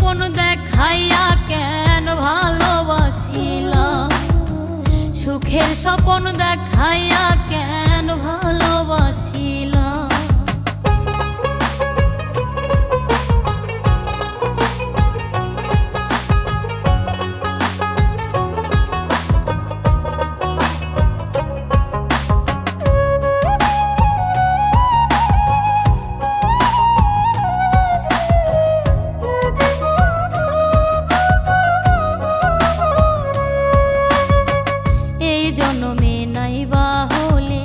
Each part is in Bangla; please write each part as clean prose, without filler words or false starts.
স্বপন দেখাইয়া কেন ভালোবাসিলাম, সুখের স্বপন দেখাইয়া কেন ভালোবাসিলাম। জনমে নাইবা হলে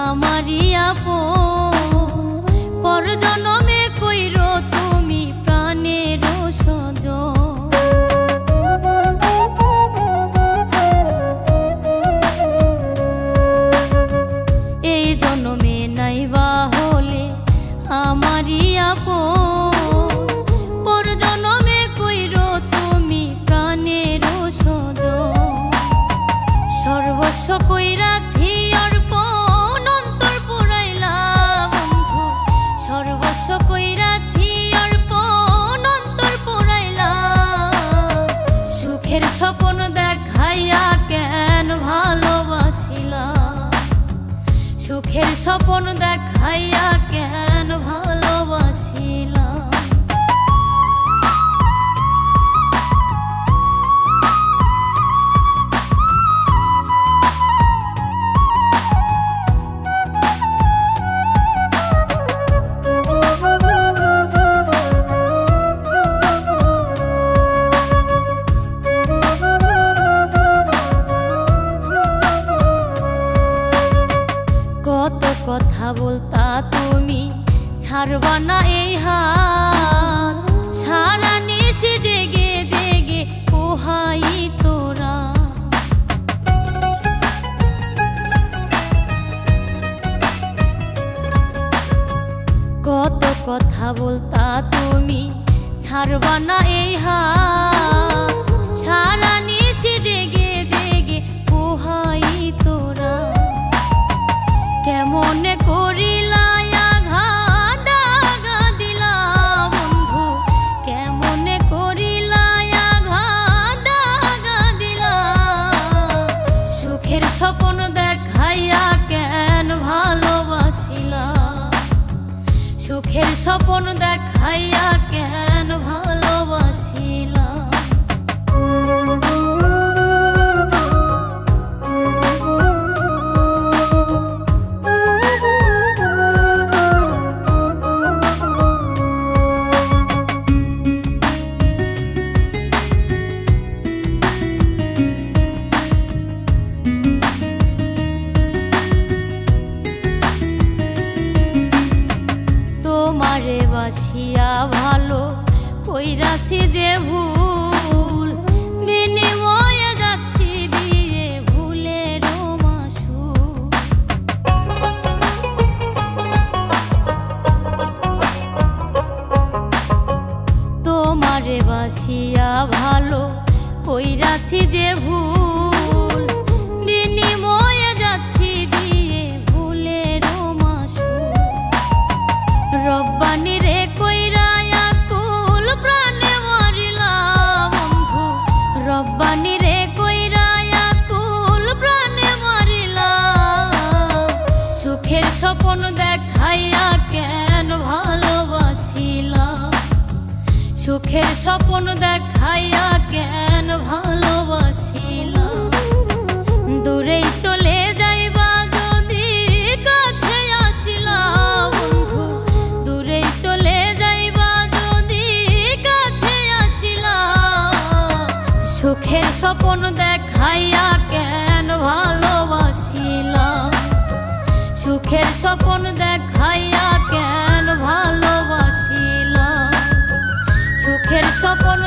আমারই আপন, পর জনমে কইরো তুমি প্রাণের সজন। এই জনমে নাইবা হলে আমারই আপন, পর জনমে কইরো তুমি প্রাণের সজন। সর্বস্ব কইরাছি অর্পণ অন্তর পুরাইলা বন্ধু, সর্বস্ব কইরাছি অর্পণ অন্তর পুরাইলা। সুখের স্বপন দেখাইয়া কেন ভালোবাসিলা, সুখের স্বপন দেখাইয়া কেন ভালোবাসিলা। কত কথা বলতা তুমি ছাড়বা না এই হাত, সারা নিশি জেগে জেগে পোহাই তোরা। কত কথা বলতা তুমি ছাড়বা না এই হাত, সারা নিশি জেগে জেগে পোহাই তোরা। কেমনে করিলা আঘাত দাগা দিলা বন্ধু, কেমনে করিলা আঘাত দাগা দিলা। সুখের স্বপন দেখাইয়া কেন ভালোবাসিলা, সুখের স্বপন দেখাইয়া কেন ভালোবাসিলা। তোমারে বাসিয়া ভালো কইরাছি যে ভুল, বিনিময়ে যাচ্ছি দিয়ে ভুলের মাসুল। তোমারে বাসিয়া ভালো কইরাছি যে ভুল, বিনিময়ে যাচ্ছি দিয়ে ভুলের মাসুল। রব্বানি রে কইরা আকুল প্রাণে মরিলা বন্ধু, রব্বানি রে কইরা আকুল প্রাণে মরিলা। সুখের স্বপন দেখাইয়া কেন ভালোবাসিলা, সুখের স্বপন দেখাইয়া কেন ভালোবাসিলা। দূরেই চলে যাইবা যদি কাছে আসিলা বন্ধু, দূরেই চলে যাইবা যদি কাছে আসিলা। সুখের স্বপন দেখাইয়া কেন ভালোবাসিলা, সুখের স্বপন দেখাইয়া কেন ভালোবাসিলা। সুখের স্বপন